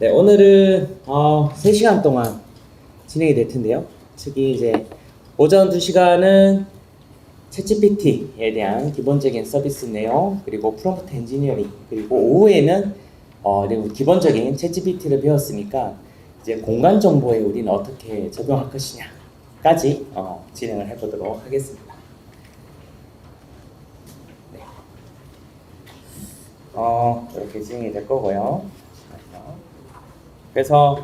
네, 오늘은 3시간 동안 진행이 될 텐데요. 특히 이제 오전 2시간은 챗GPT에 대한 기본적인 서비스 내용, 그리고 프롬프트 엔지니어링, 그리고 오후에는 그리고 기본적인 챗GPT를 배웠으니까 이제 공간 정보에 우리는 어떻게 적용할 것이냐까지 진행을 해보도록 하겠습니다. 네. 이렇게 진행이 될 거고요. 그래서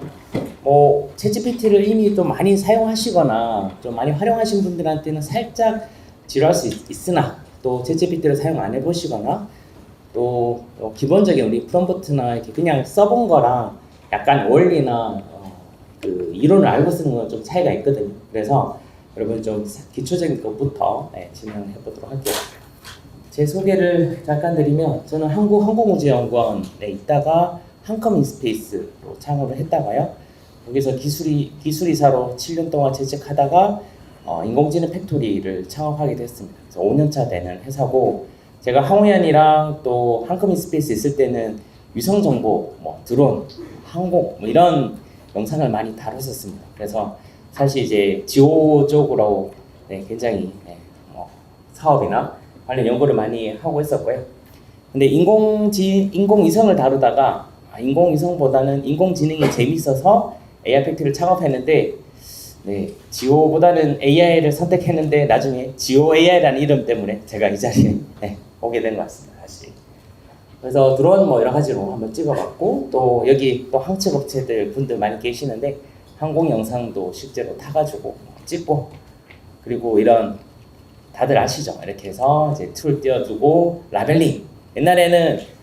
뭐 챗GPT를 이미 또 많이 사용하시거나 좀 많이 활용하신 분들한테는 살짝 지루할 수 있으나, 또 챗GPT를 사용 안 해보시거나 또 기본적인 우리 프롬프트나 이렇게 그냥 써본 거랑 약간 원리나 그 이론을 알고 쓰는 건 좀 차이가 있거든요. 그래서 여러분 좀 기초적인 것부터 진행을 해보도록 할게요. 제 소개를 잠깐 드리면, 저는 한국항공우주연구원에 있다가 한컴인스페이스로 창업을 했다가요, 여기서 기술이사로 7년 동안 재직하다가 인공지능 팩토리를 창업하게 됐습니다. 그래서 5년차 되는 회사고, 제가 항우연이랑 또 한컴인스페이스 있을 때는 위성정보, 드론, 항공 이런 영상을 많이 다뤘었습니다. 그래서 사실 이제 지오 쪽으로 굉장히 사업이나 관련 연구를 많이 하고 있었고요. 근데 인공위성을 다루다가 인공위성보다는 인공지능이 재밌어서 AI 팩트를 창업했는데, 지오보다는 AI를 선택했는데 나중에 지오 AI라는 이름 때문에 제가 이 자리에 오게 된 것 같습니다. 사실. 그래서 드론 여러 가지로 한번 찍어봤고, 또 여기 또 항체업체들 분들 많이 계시는데 항공 영상도 실제로 타가지고 찍고, 그리고 이런 다들 아시죠? 이렇게 해서 이제 툴 띄워두고 라벨링. 옛날에는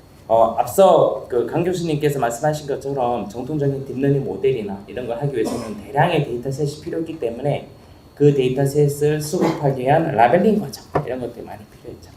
앞서 그 강 교수님께서 말씀하신 것처럼 정통적인 딥러닝 모델이나 이런 걸 하기 위해서는 대량의 데이터셋이 필요했기 때문에 그 데이터셋을 수급하기 위한 라벨링 과정, 이런 것들이 많이 필요했죠.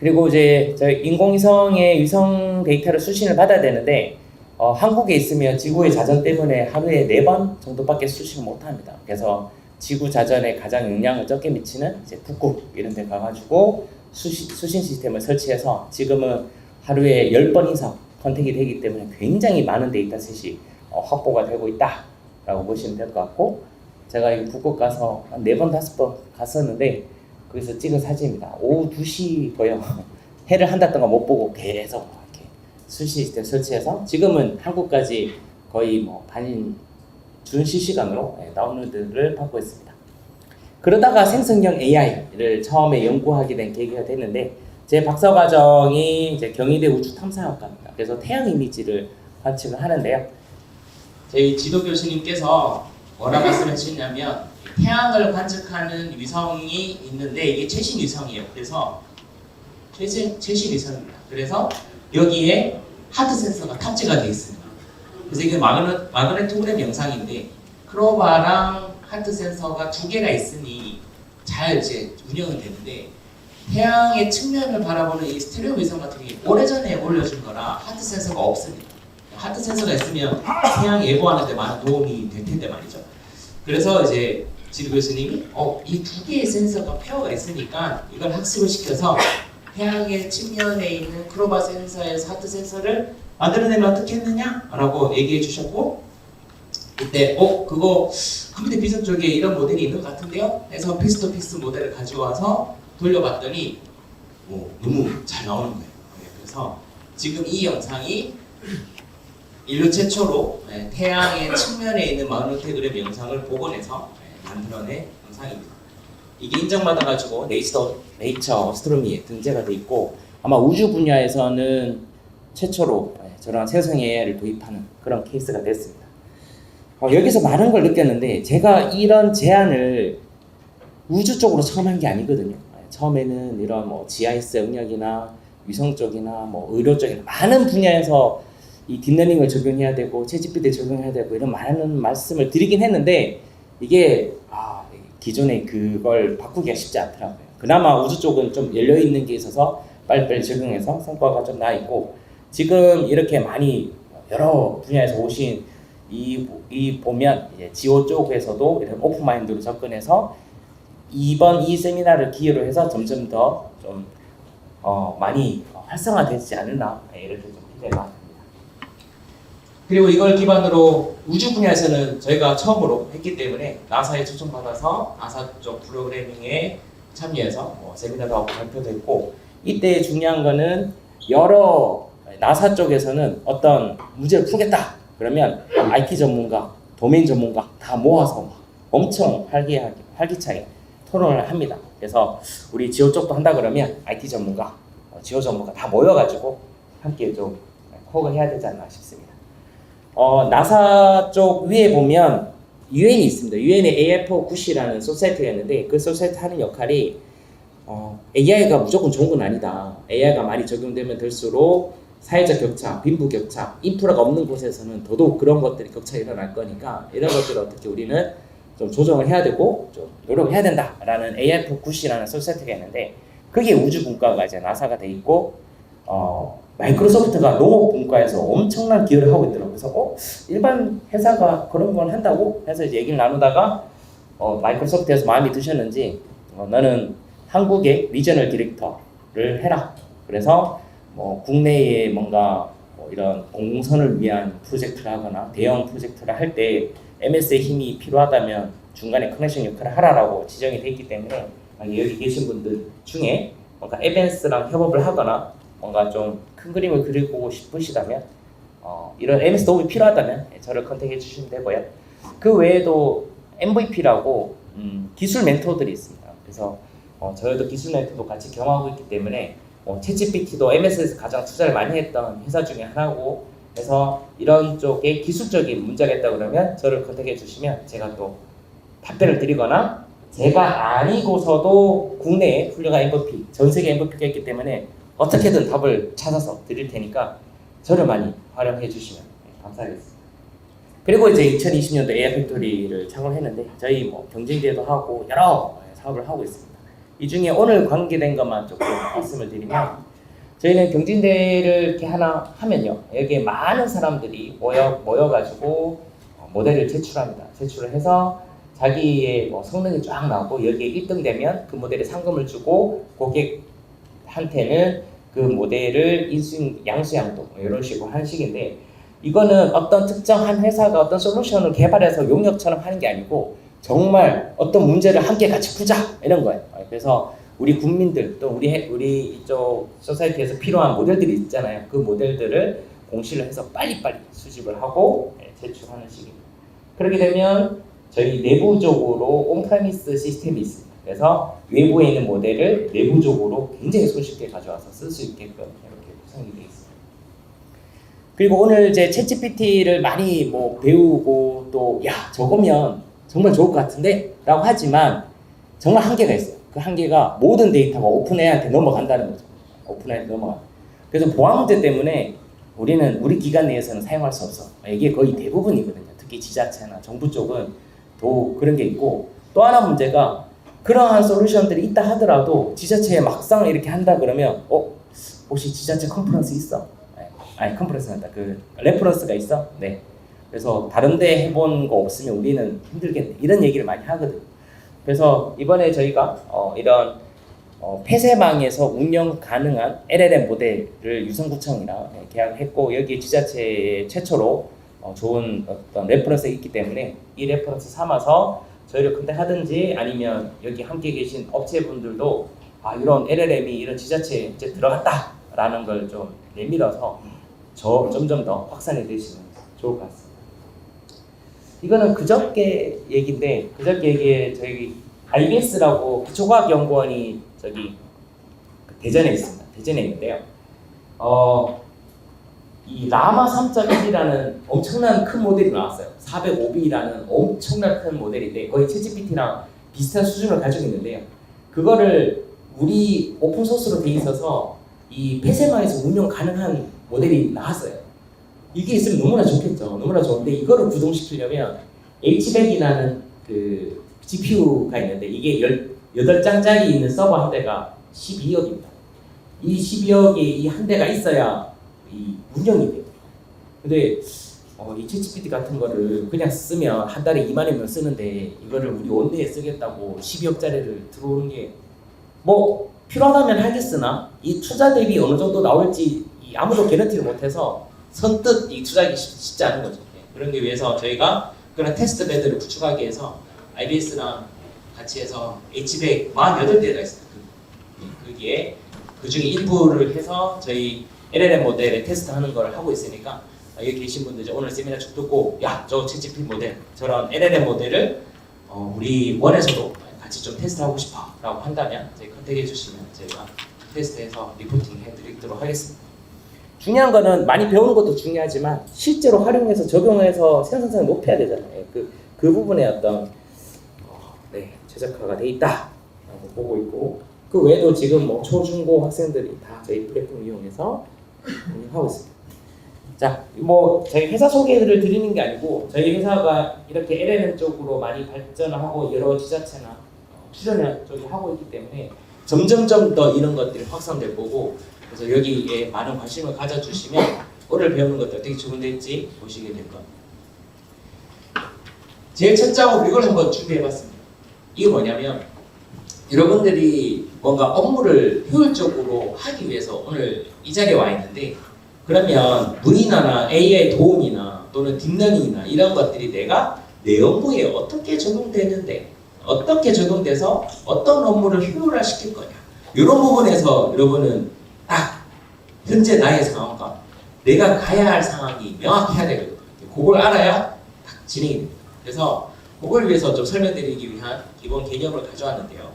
그리고 이제 저희 인공위성의 위성 데이터를 수신을 받아야 되는데 한국에 있으면 지구의 자전 때문에 하루에 4번 정도밖에 수신을 못합니다. 그래서 지구 자전에 가장 영향을 적게 미치는 이제 북극 이런 데 가가지고 수신 시스템을 설치해서 지금은 하루에 10번 이상 컨택이 되기 때문에 굉장히 많은 데이터셋이 확보가 되고 있다라고 보시면 될 것 같고, 제가 이 북극 가서 한 4번, 5번 갔었는데 거기서 찍은 사진입니다. 오후 2시고요. 해를 한달 동안 못 보고 계속 이렇게 수신 시스템 설치해서 지금은 한국까지 거의 반인 준실시간으로 다운로드를 받고 있습니다. 그러다가 생성형 AI를 처음에 연구하게 된 계기가 됐는데, 제 박사과정이 이제 경희대 우주탐사학과입니다. 그래서 태양 이미지를 관측을 하는데요, 저희 지도 교수님께서 뭐라 말씀하시냐면, 태양을 관측하는 위성이 있는데 이게 최신 위성이에요. 그래서 최신 위성입니다. 그래서 여기에 하드 센서가 탑재가 되어 있습니다. 그래서 이게 마그네토그램 영상인데 크로바랑 하드 센서가 2개가 있으니 잘 이제 운영은 되는데, 태양의 측면을 바라보는 이 스테레오 위성 같은 게 오래전에 올려준 거라 하드 센서가 없습니다. 하드 센서가 있으면 태양 예보하는 데 많은 도움이 될 텐데 말이죠. 그래서 이제 지도 교수님이 이 2개의 센서가 페어가 있으니까 이걸 학습을 시켜서 태양의 측면에 있는 크로바 센서에서 하드 센서를 만들어내면 어떻게 했느냐? 라고 얘기해 주셨고, 그때 그거 컴퓨터 비전 쪽에 이런 모델이 있는 것 같은데요? 해서 피스 투 피스 모델을 가지고 와서 돌려봤더니 너무 잘 나오는 거예요. 그래서 지금 이 영상이 인류 최초로 태양의 측면에 있는 마그네토그램 영상을 복원해서 만들어낸 영상입니다. 이게 인정받아가지고 네이처 어스트로미에 등재가 돼 있고, 아마 우주 분야에서는 최초로 저런 생성 AI를 도입하는 그런 케이스가 됐습니다. 여기서 많은 걸 느꼈는데, 제가 이런 제안을 우주 쪽으로 처음 한 게 아니거든요. 처음에는 이런 GIS 영역이나 위성 쪽이나 의료 쪽이나 많은 분야에서 이 딥러닝을 적용해야 되고 챗GPT 적용해야 되고 이런 많은 말씀을 드리긴 했는데, 이게 기존에 그걸 바꾸기가 쉽지 않더라고요. 그나마 우주 쪽은 좀 열려 있는 게 있어서 빨리빨리 적용해서 성과가 좀 나 있고, 지금 이렇게 많이 여러 분야에서 오신 이 보면 이제 지오 쪽에서도 이런 오픈 마인드로 접근해서 이번 이 세미나를 기회로 해서 점점 더 좀 많이 활성화되지 않나, 이렇게 좀 기대가 됩니다. 그리고 이걸 기반으로 우주 분야에서는 저희가 처음으로 했기 때문에 나사에 초청받아서 나사 쪽 프로그래밍에 참여해서 세미나도 하고 발표도 했고, 이때 중요한 거는 여러 나사 쪽에서는 어떤 문제를 풀겠다 그러면 IT 전문가, 도메인 전문가 다 모아서 엄청 활기차게 토론을 합니다. 그래서 우리 지오 쪽도 한다 그러면 IT 전문가, 지오 전문가 다 모여가지고 함께 좀 호응을 해야 되지 않나 싶습니다. 나사 쪽 위에 보면 UN이 있습니다. UN의 AI4구시라는 소사이티가 있는데, 그 소사이티 하는 역할이 AI가 무조건 좋은 건 아니다. AI가 많이 적용되면 될수록 사회적 격차, 빈부 격차, 인프라가 없는 곳에서는 더더욱 그런 것들이 격차가 일어날 거니까, 이런 것들을 어떻게 우리는 좀 조정을 해야 되고 좀 노력을 해야 된다라는 AI4구시라는 소사이티가 있는데, 그게 우주 분과가 이제 나사가 돼 있고, 마이크로소프트가 농업 분과에서 엄청난 기여를 하고 있더라고요. 그래서 일반 회사가 그런 걸 한다고 해서 이제 얘기를 나누다가 마이크로소프트에서 마음이 드셨는지 너는 한국의 리저널 디렉터를 해라. 그래서 국내에 뭔가 이런 공공선을 위한 프로젝트를 하거나 대형 프로젝트를 할 때 MS의 힘이 필요하다면 중간에 커넥션 역할을 하라라고 지정이 되어 있기 때문에, 여기 계신 분들 중에 뭔가 에벤스랑 협업을 하거나 뭔가 좀 큰 그림을 그리고 싶으시다면 이런 MS 도움이 필요하다면 저를 컨택해 주시면 되고요. 그 외에도 MVP라고 기술 멘토들이 있습니다. 그래서 저희도 기술 멘토도 같이 경험하고 있기 때문에 챗GPT도 MS에서 가장 투자를 많이 했던 회사 중에 하나고, 그래서 이런 쪽에 기술적인 문제가 있다 그러면 저를 컨택해 주시면 제가 또 답변을 드리거나, 제가 아니고서도 국내에 훌륭한 MVP, 전 세계 MVP가 있기 때문에 어떻게든 답을 찾아서 드릴 테니까 저를 많이 활용해 주시면 감사하겠습니다. 그리고 이제 2020년도 AI 팩토리를 창업했는데 저희 경쟁대회도 하고 여러 사업을 하고 있습니다. 이 중에 오늘 관계된 것만 조금 말씀을 드리면, 저희는 경진대회를 이렇게 하나 하면요, 여기에 많은 사람들이 모여가지고 모델을 제출합니다. 제출을 해서 자기의 성능이 쫙 나오고, 여기에 1등 되면 그 모델에 상금을 주고 고객한테는 그 모델을 양수양도 이런 식으로 하는 식인데, 이거는 어떤 특정 한 회사가 어떤 솔루션을 개발해서 용역처럼 하는 게 아니고 정말 어떤 문제를 함께 같이 풀자 이런 거예요. 그래서 우리 국민들, 또 우리 이쪽 소사이티에서 필요한 모델들이 있잖아요. 그 모델들을 공시를 해서 빨리빨리 수집을 하고 제출하는 식입니다. 그렇게 되면 저희 내부적으로 온프레미스 시스템이 있습니다. 그래서 외부에 있는 모델을 내부적으로 굉장히 손쉽게 가져와서 쓸 수 있게끔 이렇게 구성이 되어 있습니다. 그리고 오늘 이제 챗GPT를 많이 배우고 또 저거면 정말 좋을 것 같은데 라고 하지만 정말 한계가 있어요. 그 한계가 모든 데이터가 오픈AI한테 넘어간다는 거죠. 오픈AI한테 넘어가. 그래서 보안 문제 때문에 우리 기관 내에서는 사용할 수 없어. 이게 거의 대부분이거든요. 특히 지자체나 정부 쪽은 또 그런 게 있고, 또 하나 문제가 그러한 솔루션들이 있다 하더라도 지자체에 막상 이렇게 한다 그러면 혹시 지자체 컨퍼런스 있어? 아니 컨퍼런스는 아니다. 그 레퍼런스가 있어? 네. 그래서 다른 데 해본 거 없으면 우리는 힘들겠네. 이런 얘기를 많이 하거든요. 그래서 이번에 저희가 이런 폐쇄망에서 운영 가능한 LLM 모델을 유성구청이랑 계약을 했고, 여기 지자체 최초로 좋은 어떤 레퍼런스가 있기 때문에 이 레퍼런스 삼아서 저희를 컨택하든지, 아니면 여기 함께 계신 업체분들도 이런 LLM이 이런 지자체에 이제 들어갔다라는 걸 좀 내밀어서 점점 더 확산해 주시면 좋을 것 같습니다. 이거는 그저께 얘기인데, 그저께 얘기에 저희 IBS라고 기초과학연구원이 저기 대전에 있습니다. 대전에 있는데요. 이 라마 3.1이라는 엄청난 큰 모델이 나왔어요. 405B라는 엄청난 큰 모델인데 거의 챗GPT랑 비슷한 수준을 가지고 있는데요. 그거를 우리 오픈소스로 돼 있어서 이 폐쇄망에서 운영 가능한 모델이 나왔어요. 이게 있으면 너무나 좋겠죠. 너무나 좋은데 이거를 구동시키려면 H100이라는 그 GPU가 있는데, 이게 8장짜리 있는 서버 한 대가 12억입니다. 이 12억에 이 한 대가 있어야 이 운영이 돼요. 근데 이 챗GPT 같은 거를 그냥 쓰면 한 달에 2만이면 쓰는데, 이거를 우리 원내에 쓰겠다고 12억짜리를 들어오는 게 필요하다면 하겠으나 이 투자 대비 어느 정도 나올지 아무도 개런티를 못해서 선뜻 이 투자하기 쉽지 않은 거죠. 그런 게 위해서 저희가 그런 테스트 베드를 구축하기 위해서 IBS랑 같이 해서 H100 48대가 있어요. 그게 그 중에 일부를 해서 저희 LLM 모델에 테스트하는 걸 하고 있으니까 여기 계신 분들 오늘 세미나 쭉 듣고 야, 저 챗GPT 모델 저런 LLM 모델을 우리 원에서도 같이 좀 테스트하고 싶어라고 한다면 저희 컨택해 주시면 저희가 테스트해서 리포팅 해드리도록 하겠습니다. 중요한 거는 많이 배우는 것도 중요하지만 실제로 활용해서 적용해서 생산성을 높여야 되잖아요. 그 부분에 어떤 최적화가 돼 있다라고 보고 있고 그 외에도 지금 뭐 초중고 학생들이 다 저희 플랫폼 이용해서 운영하고 있습니다. 자, 뭐 저희 회사 소개를 드리는 게 아니고 저희 회사가 이렇게 LLM 쪽으로 많이 발전하고 여러 지자체나 출연을 저기 하고 있기 때문에 점점점 더 이런 것들이 확산될 거고 그래서 여기에 많은 관심을 가져주시면 오늘 배우는 것들 어떻게 적용될지 보시게 될 겁니다. 제일 첫 장으로 이걸 한번 준비해봤습니다. 이게 뭐냐면 여러분들이 뭔가 업무를 효율적으로 하기 위해서 오늘 이 자리에 와 있는데 그러면 문인화나 AI 도움이나 또는 딥러닝이나 이런 것들이 내가 내 업무에 어떻게 적용되는데 어떻게 적용돼서 어떤 업무를 효율화시킬 거냐 이런 부분에서 여러분은 딱 현재 나의 상황과 내가 가야 할 상황이 명확해야 되거든요. 그걸 알아야 딱 진행이 됩니다. 그래서 그걸 위해서 좀 설명드리기 위한 기본 개념을 가져왔는데요.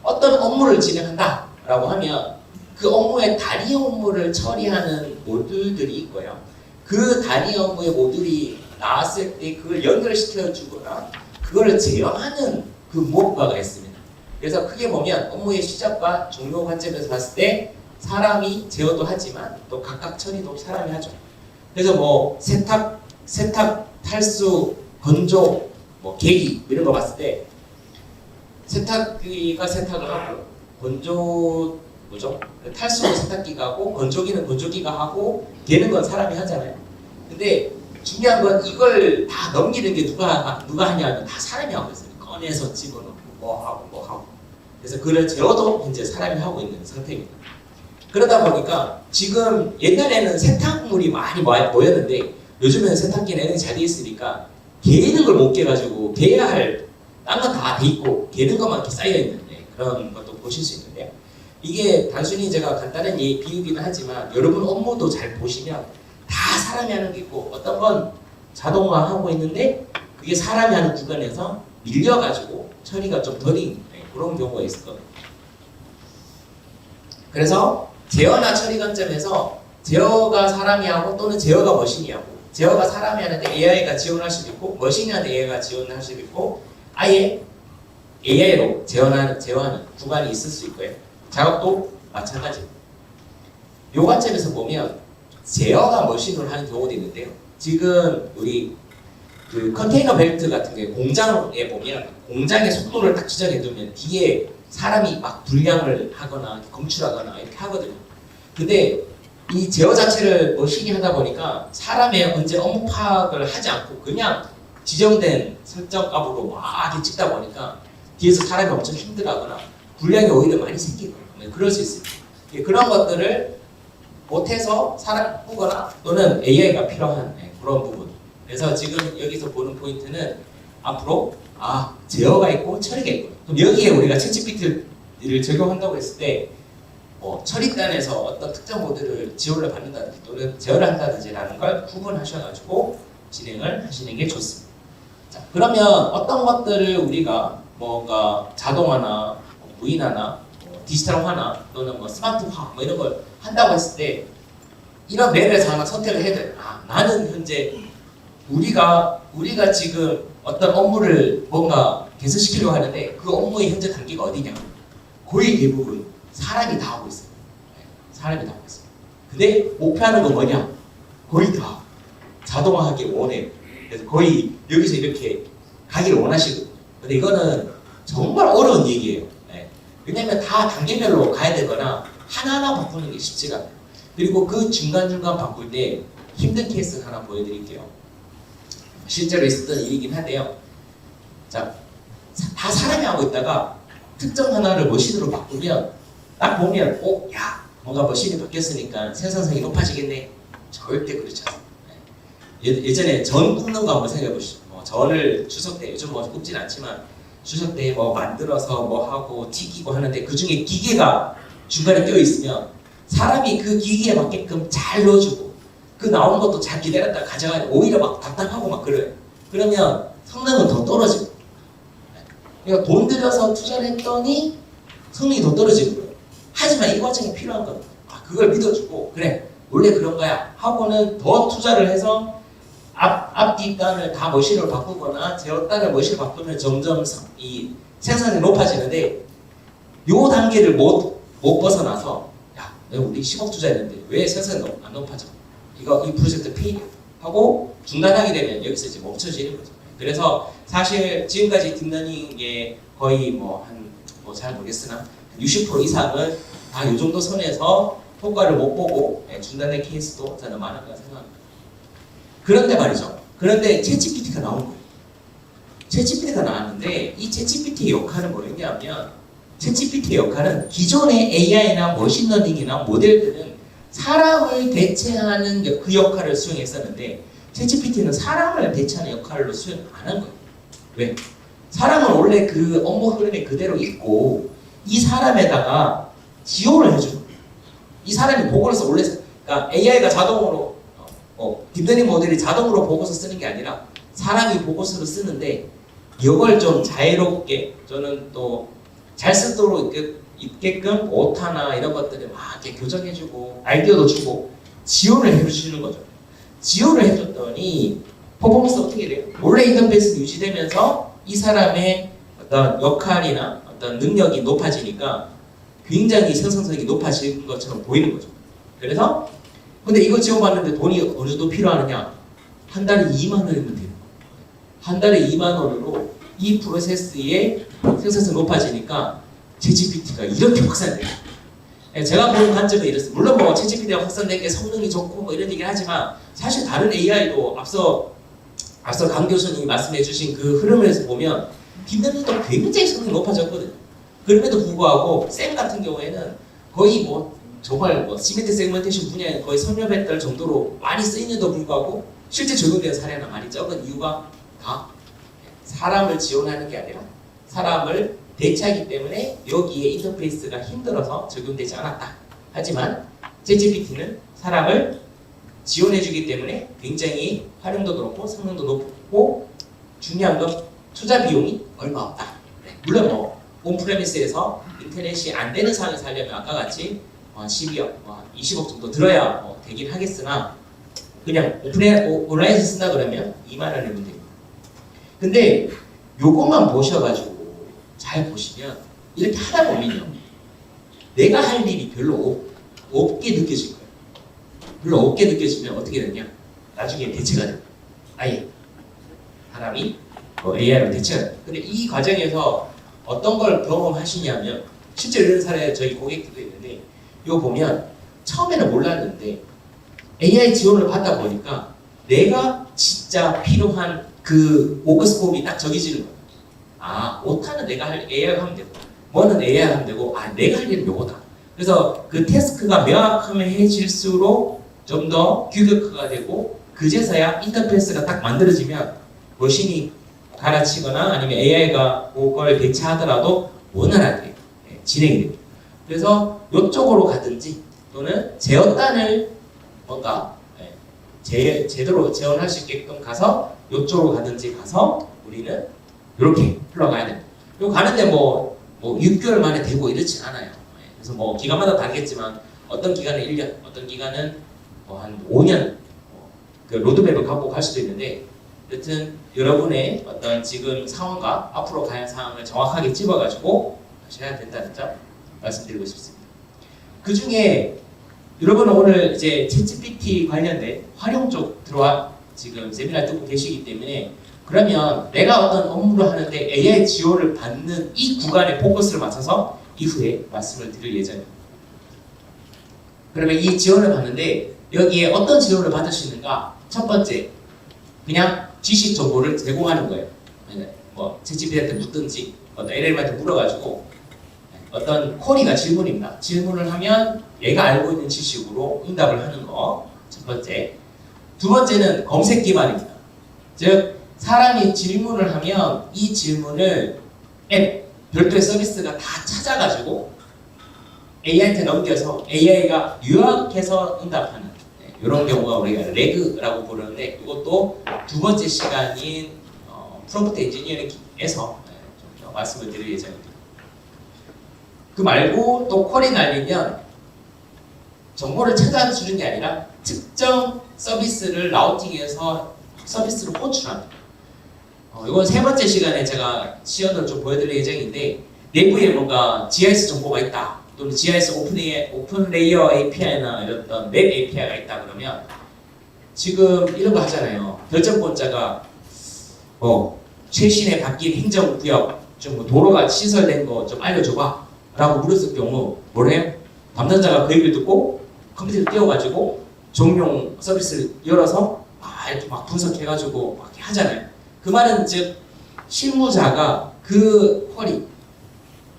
어떤 업무를 진행한다 라고 하면 그 업무의 다리 업무를 처리하는 모듈들이 있고요. 그 다리 업무의 모듈이 나왔을 때 그걸 연결시켜 주거나 그거를 제어하는 그 무엇가가 있습니다. 그래서 크게 보면 업무의 시작과 종료 관점에서 봤을 때 사람이 제어도 하지만 또 각각 처리도 사람이 하죠. 그래서 뭐 세탁, 탈수, 건조, 뭐 계기 이런 거 봤을 때 세탁기가 세탁을 하고 건조 뭐죠? 탈수는 세탁기가 하고 건조기는 건조기가 하고 개는 건 사람이 하잖아요. 근데 중요한 건 이걸 다 넘기는 게 누가 하냐면 다 사람이 하고 있어요. 꺼내서 집어넣고 뭐 하고 그래서 그걸 제어도 현재 사람이 하고 있는 상태입니다. 그러다 보니까 지금 옛날에는 세탁물이 많이 모였는데 요즘에는 세탁기는 에너지 잘 돼 있으니까 개는 걸 못 개가지고 개야 할 딴 건 다 돼 있고 개는 것만 이렇게 쌓여 있는 그런 것도 보실 수 있는데요. 이게 단순히 제가 간단한 비유기는 하지만 여러분 업무도 잘 보시면 다 사람이 하는 게 있고 어떤 건 자동화하고 있는데 그게 사람이 하는 구간에서 밀려가지고 처리가 좀 덜인 그런 경우가 있을 겁니다. 그래서 제어나 처리 관점에서 제어가 사람이 하고 또는 제어가 머신이 하고 제어가 사람이 하는데 AI가 지원할 수도 있고 머신이 하는데 AI가 지원할 수도 있고 아예 AI로 제어하는 구간이 있을 수 있고요. 작업도 마찬가지입니다. 이 관점에서 보면 제어가 머신으로 하는 경우도 있는데요. 지금 우리 그 컨테이너 벨트 같은 게 공장에 보면 공장의 속도를 딱 지정해 두면 뒤에 사람이 막 불량을 하거나 검출하거나 이렇게 하거든요. 근데 이 제어 자체를 머신이 하다 보니까 사람의 언제 업무 파악을 하지 않고 그냥 지정된 설정 값으로 막 이렇게 찍다 보니까 뒤에서 사람이 엄청 힘들어하거나 불량이 오히려 많이 생기거든요. 그럴 수 있습니다. 그런 것들을 못해서 사람 꾸거나 또는 AI가 필요한 그런 부분. 그래서 지금 여기서 보는 포인트는 앞으로 제어가 있고 처리가 있고 그럼 여기에 우리가 챗GPT를 적용한다고 했을 때 처리단에서 어떤 특정 모드를 지원을 받는다든지 또는 제어를 한다든지라는 걸 구분하셔가지고 진행을 하시는 게 좋습니다. 자, 그러면 어떤 것들을 우리가 뭔가 자동화나 무인화나 디지털화나 또는 스마트화 이런 걸 한다고 했을 때 이런 맵에서 하나 선택을 해야 돼요. 나는 현재 우리가 지금 어떤 업무를 뭔가 개선시키려고 하는데 그 업무의 현재 단계가 어디냐? 거의 대부분 사람이 다 하고 있어요. 사람이 다 하고 있어요. 근데 목표하는 건 뭐냐? 거의 다 자동화하기 원해요. 그래서 거의 여기서 이렇게 가기를 원하시거든요. 근데 이거는 정말 어려운 얘기예요. 왜냐면 다 단계별로 가야 되거나 하나하나 바꾸는 게 쉽지가 않아요. 그리고 그 중간중간 바꿀 때 힘든 케이스 하나 보여드릴게요. 실제로 있었던 일이긴 한데요. 자, 다 사람이 하고 있다가 특정 하나를 머신으로 바꾸면 딱 보면 야 뭔가 머신이 바뀌었으니까 생산성이 높아지겠네 절대 그렇지 않습니다. 예전에 전 굽는 거 한번 생각해 보시죠. 전을 추석 때 요즘 뭐 굽진 않지만 추석 때 뭐 만들어서 뭐 하고 튀기고 하는데 그 중에 기계가 중간에 껴 있으면 사람이 그 기계에 맞게끔 잘 넣어주고 그 나오는 것도 잘 기다렸다 가져가야 돼. 오히려 막 답답하고 막 그래요. 그러면 성능은 더 떨어지고. 그러니까 돈 들여서 투자를 했더니 성능이 더 떨어지는 거예요. 하지만 이 과정이 필요한 건 그걸 믿어주고 그래 원래 그런 거야 하고는 더 투자를 해서 앞뒷단을 다 머신으로 바꾸거나 제어단을 머신으로 바꾸면 점점 이 생산이 높아지는데 요 단계를 못 벗어나서 야 우리 10억 투자했는데 왜 생산이 안 높아져? 이 프로젝트 페일이야 하고 중단하게 되면 여기서 이제 멈춰지는 거죠. 그래서 사실 지금까지 딥러닝의 거의 잘 모르겠으나 60% 이상은 다 요 정도 선에서 효과를 못 보고 중단된 케이스도 저는 많은 거라 생각합니다. 그런데 말이죠. 그런데 챗GPT가 나온 거예요. 챗GPT가 나왔는데 이 챗GPT의 역할은 뭐였냐면 챗GPT의 역할은 기존의 AI나 머신러닝이나 모델들은 사람을 대체하는 그 역할을 수행했었는데 챗GPT는 사람을 대체하는 역할로 수행 안 한 거예요. 왜? 사람은 원래 그 업무 흐름이 그대로 있고 이 사람에다가 지원을 해주는 거예요. 이 사람이 보고서 원래 그러니까 AI가 자동으로 딥러닝 모델이 자동으로 보고서 쓰는 게 아니라 사람이 보고서를 쓰는데 이걸 좀 자유롭게 저는 또 잘 쓰도록 있게끔 오타나 이런 것들을 막 이렇게 교정해주고 아이디어도 주고 지원을 해주시는 거죠. 지원을 해줬더니 퍼포먼스 어떻게 돼요? 원래 인터페이스는 유지되면서 이 사람의 어떤 역할이나 어떤 능력이 높아지니까 굉장히 생산성이 높아진 것처럼 보이는 거죠. 그래서 근데 이거 지원받는데 돈이 어느 정도 필요하느냐? 한 달에 2만 원이면 돼요. 한 달에 2만 원으로 이 프로세스의 생산성이 높아지니까 챗GPT가 이렇게 확산돼요. 제가 보는 관점은 이렇습니다. 물론 뭐 챗GPT가 확산된 게 성능이 좋고 뭐 이런 얘기를 하지만 사실 다른 AI도 앞서 강 교수님이 말씀해 주신 그 흐름에서 보면 딥러닝도 굉장히 성능이 높아졌거든요. 그럼에도 불구하고 쌤 같은 경우에는 거의 정말 시멘트 세그멘테이션 분야에 거의 선녀배달 정도로 많이 쓰이는데도 불구하고 실제 적용된 사례는 많이 적은 이유가 다 사람을 지원하는 게 아니라 사람을 대체하기 때문에 여기에 인터페이스가 힘들어서 적용되지 않았다. 하지만 챗GPT는 사람을 지원해주기 때문에 굉장히 활용도도 높고 성능도 높고 중요한 건 투자 비용이 얼마 없다. 물론 온프레미스에서 인터넷이 안 되는 상황에서 하려면 아까 같이 12억, 20억 정도 들어야 되긴 하겠으나 그냥 온라인에서 쓴다 그러면 2만 원이면 됩니다. 근데 요것만 보셔가지고 잘 보시면 이렇게 하다 보면요 내가 할 일이 별로 없게 느껴질 거예요. 별로 없게 느껴지면 어떻게 되냐 나중에 대체가 돼요. 아예 사람이 AI로 대체가 돼요. 근데 이 과정에서 어떤 걸 경험하시냐면 실제 이런 사례 저희 고객들도 있는데 이거 보면 처음에는 몰랐는데 AI 지원을 받다 보니까 내가 진짜 필요한 그 워크스코프이 딱 정해지는 거예요. 오타는 내가 할 AI가 하면 되고 뭐는 AI가 하면 되고 내가 할 일은 요거다. 그래서 그 태스크가 명확해질수록 좀 더 규격화가 되고 그제서야 인터페이스가 딱 만들어지면 머신이 갈아치거나 아니면 AI가 그걸 대체하더라도 원활하게 진행이 됩니다. 그래서 이쪽으로 가든지 또는 제어단을 뭔가 제대로 재원할 수 있게끔 가서 이쪽으로 가든지 가서 우리는 이렇게 흘러가야 됩니다. 요 가는데 6개월 만에 되고 이렇진 않아요. 그래서 기간마다 다르겠지만 어떤 기간은 1년, 어떤 기간은 한 5년 그 로드맵을 갖고 갈 수도 있는데 여튼 여러분의 어떤 지금 상황과 앞으로 가야 할 상황을 정확하게 찝어가지고 하셔야 된다는 점 말씀드리고 싶습니다. 그 중에 여러분은 오늘 이제 챗GPT 관련된 활용 쪽 들어와 지금 세미나를 듣고 계시기 때문에 그러면 내가 어떤 업무를 하는데 AI 지원을 받는 이 구간에 포커스를 맞춰서 이후에 말씀을 드릴 예정입니다. 그러면 이 지원을 받는데 여기에 어떤 지원을 받을 수 있는가? 첫 번째, 그냥 지식 정보를 제공하는 거예요. 챗GPT한테 묻든지 어떤 LLM한테 물어가지고 어떤 쿼리가 질문입니다. 질문을 하면 얘가 알고 있는 지식으로 응답을 하는 거. 첫 번째. 두 번째는 검색 기반입니다. 즉 사람이 질문을 하면 이 질문을 앱 별도의 서비스가 다 찾아가지고 AI한테 넘겨서 AI가 요약해서 응답하는 이런 경우가 우리가 레그라고 부르는데 이것도 두 번째 시간인 프롬프트 엔지니어링에서 좀 말씀을 드릴 예정입니다. 그 말고 또 쿼리 날리면 정보를 찾아주는 게 아니라 특정 서비스를 라우팅해서 서비스로 호출합니다. 이건 세 번째 시간에 제가 시연을 좀 보여드릴 예정인데 내부에 뭔가 GIS 정보가 있다 또는 GIS 오픈 레이어 API나 이런 맵 API가 있다 그러면 지금 이런 거 하잖아요. 결정권자가 최신에 바뀐 행정구역 좀 도로가 신설된 거 좀 알려줘봐 라고 물었을 경우 뭐래요? 담당자가 그 얘기를 듣고 컴퓨터를 띄워가지고 정용 서비스를 열어서 이렇게 막 분석해가지고 막 하잖아요. 그 말은 즉 실무자가 그 쿼리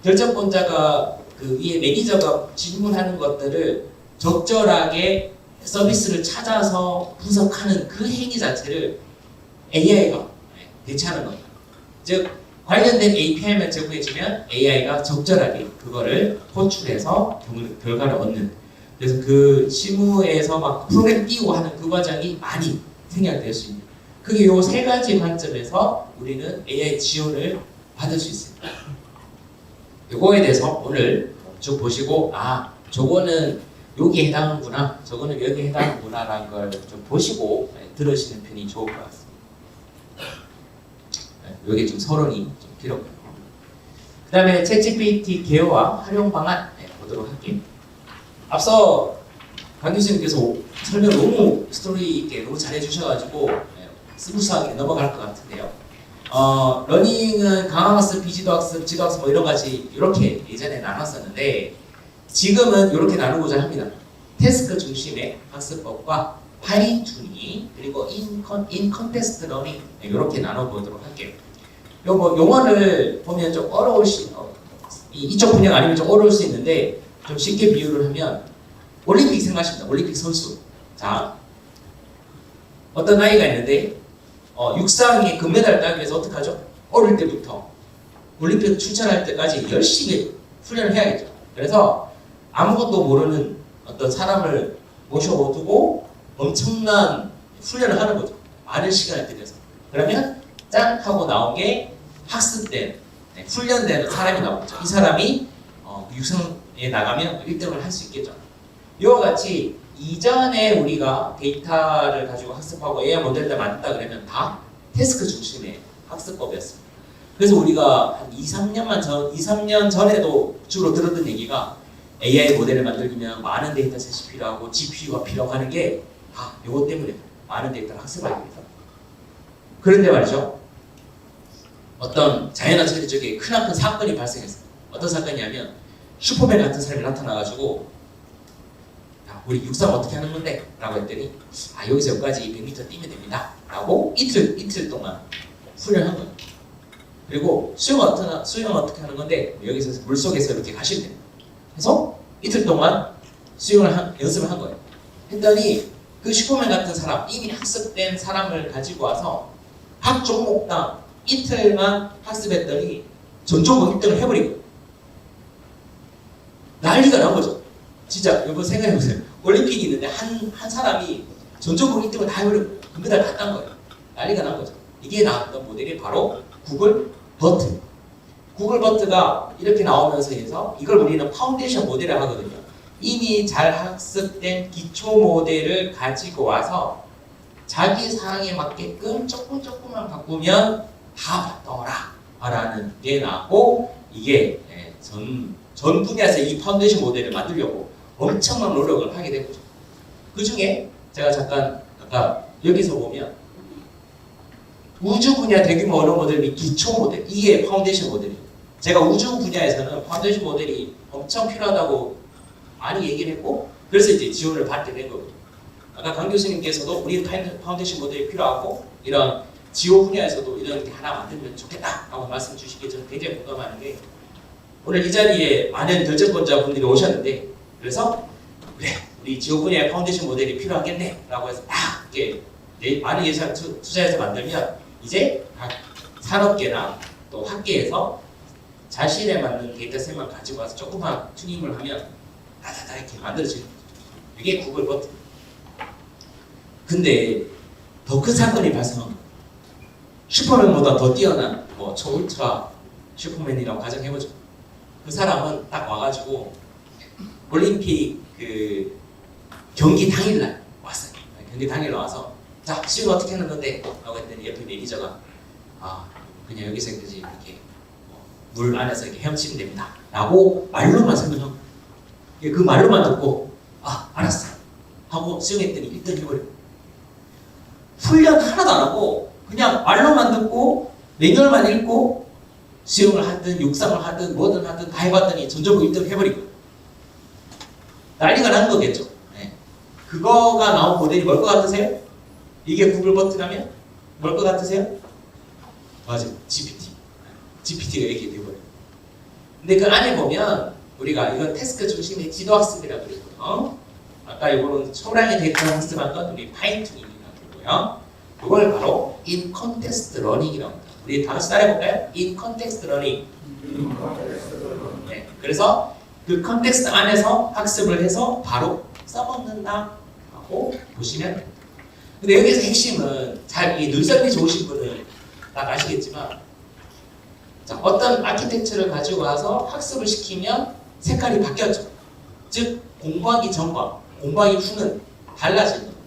결정권자가 그 위에 매니저가 질문하는 것들을 적절하게 서비스를 찾아서 분석하는 그 행위 자체를 AI가 대체하는 겁니다. 즉 관련된 API만 제공해주면 AI가 적절하게 그거를 호출해서 결과를 얻는 그래서 그 실무에서 막 프로그램 띄우고 하는 그 과정이 많이 생략될 수 있는 그게 요 세 가지 관점에서 우리는 AI 지원을 받을 수 있습니다. 요거에 대해서 오늘 쭉 보시고 저거는 여기에 해당하는구나 저거는 여기에 해당하는구나 라는 걸 좀 보시고 들으시는 편이 좋을 것 같습니다. 여기 좀 서론이 좀 길었고요. 그 다음에 챗GPT 개요와 활용 방안 보도록 할게요. 앞서 강 교수님께서 설명 너무 스토리 있게 너무 잘해 주셔가지고 스무스하게 넘어갈 것 같은데요. 러닝은 강화학습, 비지도학습, 지도학습 뭐 이런 가지 이렇게 예전에 나눴었는데 지금은 이렇게 나누고자 합니다. 태스크 중심의 학습법과 파인 튜닝 그리고 인 컨텍스트 러닝 이렇게 나눠보도록 할게요. 요거 용어를 보면 좀 어려울 수 이쪽 분야가 아니면 좀 어려울 수 있는데 좀 쉽게 비유를 하면 올림픽 생각하십니다. 올림픽 선수. 자, 어떤 아이가 있는데 육상에 금메달을 따기 위해서 어떻게 하죠? 어릴 때부터 올림픽 출전할 때까지 열심히 훈련을 해야겠죠. 그래서 아무것도 모르는 어떤 사람을 모셔두고 엄청난 훈련을 하는 거죠. 많은 시간을 들여서. 그러면 짠 하고 나온 게 학습된 훈련된 사람이 나오죠. 이 사람이 육상에 나가면 1등을 할 수 있겠죠. 이와 같이 이전에 우리가 데이터를 가지고 학습하고 AI 모델을 만든다 그러면 다 태스크 중심의 학습법이었습니다. 그래서 우리가 한 2, 3년 전에도 주로 들었던 얘기가 AI 모델을 만들려면 많은 데이터셋이 필요하고 GPU가 필요하고 하는 게 다 이것 때문에 많은 데이터를 학습하기 위해서. 그런데 말이죠. 어떤 자연한 처리 쪽에 크나큰 사건이 발생했어요. 어떤 사건이냐면 슈퍼맨 같은 사람이 나타나가지고 우리 육상 어떻게 하는 건데? 라고 했더니 여기서 여기까지 100m 뛰면 됩니다. 라고 이틀 동안 훈련한 거예요. 그리고 수영 어떻게 하는 건데 여기서 물속에서 이렇게 가시면 됩니다. 그래서 이틀 동안 연습을 한 거예요. 했더니 그 슈퍼맨 같은 사람, 이미 학습된 사람을 가지고 와서 각 종목당 이틀만 학습했더니 전 종목 1등을 해버리고 난리가 난 거죠. 진짜 여러분 생각해보세요. 올림픽이 있는데 한 사람이 전 종목 1등을 다 해버리고 금메달 다 딴 거예요. 난리가 난 거죠. 이게 나왔던 모델이 바로 구글 버트. 구글 버트가 이렇게 나오면서 해서 이걸 우리는 파운데이션 모델을 하거든요. 이미 잘 학습된 기초 모델을 가지고 와서 자기 상황에 맞게끔 조금만 바꾸면 다 맞더라 라는 게 나왔고 이게 전 분야에서 이 파운데이션 모델을 만들려고 엄청난 노력을 하게 된 거죠. 그 중에 제가 잠깐 아까 여기서 보면 우주 분야 대규모 언어 모델이 기초 모델, 이게 파운데이션 모델이에요. 제가 우주 분야에서는 파운데이션 모델이 엄청 필요하다고 많이 얘기를 했고 그래서 이제 지원을 받게 된 거거든요. 아까 강 교수님께서도 우리 파운데이션 모델이 필요하고 이런 지오 분야에서도 이런 게 하나 만들면 좋겠다 라고 말씀 주시기에 저는 굉장히 공감하는 게 오늘 이 자리에 많은 결정권자 분들이 오셨는데 그래서 그래 우리 지오 분야의 파운데이션 모델이 필요하겠네 라고 해서 딱 이렇게 많은 예산 투자해서 만들면 이제 각 산업계나 또 학계에서 자신에 맞는 데이터셋만 가지고 와서 조금만 튜닝을 하면 다다다 이렇게 만들어지는 거죠. 이게 구글 버튼. 근데 더 큰 사건이 발생합니다. 슈퍼맨보다 더 뛰어난 뭐 초울트라 슈퍼맨이라고 가정해보죠. 그 사람은 딱 와가지고 올림픽 그 경기 당일날 왔어요. 경기 당일날 와서 자 지금 어떻게 하는 건데? 라고 했더니 옆에 매니저가 그냥 여기서 이렇게 물 안에서 이렇게 헤엄치면 됩니다. 라고 말로만 설명하고 그 말로만 듣고 알았어 하고 수영했더니 1등 해버려. 훈련 하나도 안 하고 그냥 말로만 듣고 매뉴얼만 읽고 수영을 하든 육상을 하든 뭐든 하든 다 해봤더니 전적으로 1등 해버리고 난리가 난 거겠죠. 네. 그거가 나온 모델이 뭘 것 같으세요? 이게 구글 버튼하면 뭘 것 같으세요? 맞아요. GPT가 이렇게 돼버려요. 근데 그 안에 보면 우리가 이건 태스크 중심의 지도학습이라고 그랬고요. 아까 이거는 소량의 데이터 학습한 건 우리 파인튜닝이라고 그러고요. 이걸 바로 in context learning이라고 합니다. 우리 다 같이 따라해볼까요? in context learning. 네, 그래서 그 컨텍스트 안에서 학습을 해서 바로 써먹는다 하고 보시면 됩니다. 근데 여기서 핵심은 이 눈썰미 좋으신 분은 딱 아시겠지만 자, 어떤 아키텍처를 가지고 와서 학습을 시키면 색깔이 바뀌었죠. 즉 공부하기 전과 공부하기 후는 달라진 겁니다.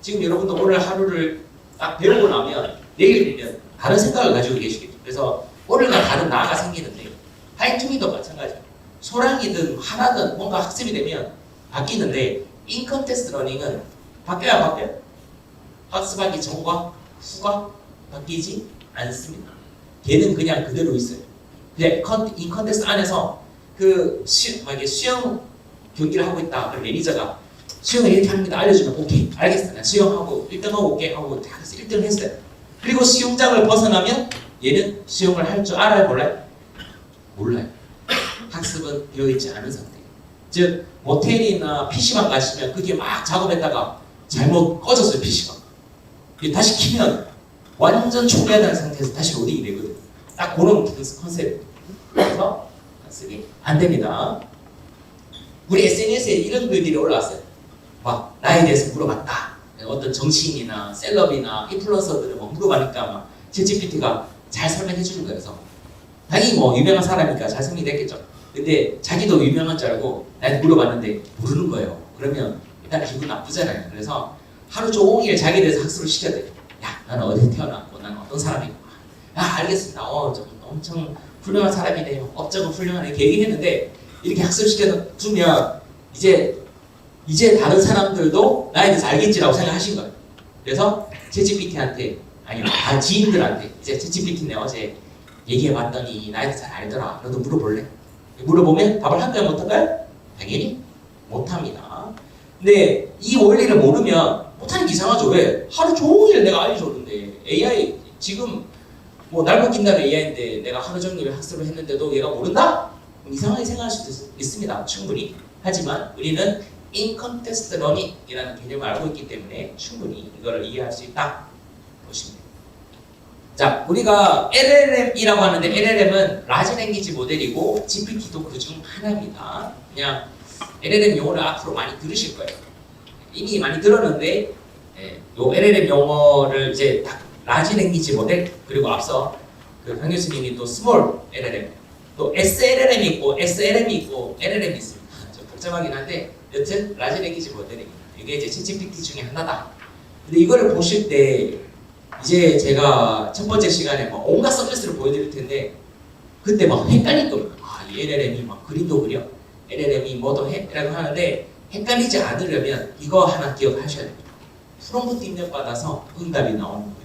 지금 여러분도 오늘 하루를 딱 배우고 나면 내일 되면 다른 생각을 가지고 계시겠죠. 그래서 오늘과 다른 나가 생기는데 파인튜닝도 마찬가지예요. 소량이든 하나든 뭔가 학습이 되면 바뀌는데 인컨텍스트 러닝은 바뀌어요? 학습하기 전과 후가 바뀌지 않습니다. 걔는 그냥 그대로 있어요. 근데 인컨텍스트 안에서 만약에 수영 경기를 하고 있다. 그럼 매니저가 수영을 이렇게 합니다. 알려주면 오케이 알겠어. 나 수영하고 1등하고 올게 하고 다 해서 1등 했어요. 그리고 수영장을 벗어나면 얘는 수영을 할 줄 알아요? 몰라요. 학습은 되어있지 않은 상태예요. 즉 모텔이나 PC방 가시면 그게 막 작업했다가 잘못 꺼졌어요. PC방. 다시 키면 완전 초기화된 상태에서 다시 로딩이 되거든요. 딱 그런 컨셉. 그래서 학습이 안 됩니다. 우리 SNS에 이런 글들이 올라왔어요. 막 나에 대해서 물어봤다. 어떤 정치인이나 셀럽이나 인플루언서들을 뭐 물어보니까 막 챗GPT가 잘 설명해 주는 거예요. 그래서 당연히 뭐 유명한 사람이니까 잘 설명됐겠죠. 근데 자기도 유명한 줄 알고 나한테 물어봤는데 모르는 거예요. 그러면 일단 기분 나쁘잖아요. 그래서 하루 종일 자기에 대해서 학습을 시켜야 돼요. 야, 나는 어디서 태어났고 나는 어떤 사람이고. 야, 알겠습니다. 좀 엄청 훌륭한 사람이네요. 업적은 훌륭하네. 이렇게 얘기했는데 이렇게 학습시켜 두면 이제 다른 사람들도 나에 대해서 알겠지라고 생각하신 거예요. 그래서 챗GPT한테 다 지인들한테 이제 챗GPT네 어제 얘기해봤더니 나에 대해서 잘 알더라. 너도 물어볼래? 물어보면 답을 할까요? 못할까요? 당연히 못합니다. 근데 이 원리를 모르면 못하는 게 이상하죠. 왜? 하루 종일 내가 알려줬는데 AI 지금 뭐 날고 낀다는 AI인데 내가 하루 종일 학습을 했는데도 얘가 모른다? 이상하게 생각할 수도 있습니다. 충분히. 하지만 우리는 in context learning이라는 개념을 알고 있기 때문에 충분히 이걸 이해할 수 있다 보시면 됩니다. 자, 우리가 LLM이라고 하는데 LLM은 라지 랭귀지 모델이고 GPT도 그중 하나입니다. 그냥 LLM 용어를 앞으로 많이 들으실 거예요. 이미 많이 들었는데 요 LLM 용어를 이제 라지 랭귀지 모델 그리고 앞서 그 강 교수님이 또 스몰 LLM 또 SLLM이 있고 SLM이 있고 LLM이 있습니다. 좀 복잡하긴 한데 여튼 라지 랭귀지 모델입니다. 이게 이제 챗GPT 중에 하나다. 근데 이거를 보실 때 이제 제가 첫 번째 시간에 막 온갖 서비스를 보여드릴 텐데 그때 막 헷갈릴 겁니다. 이 LLM이 막 그림도 그려, LLM이 뭐도 해? 라고 하는데 헷갈리지 않으려면 이거 하나 기억하셔야 됩니다. 프롬프트 입력받아서 응답이 나오는 거예요.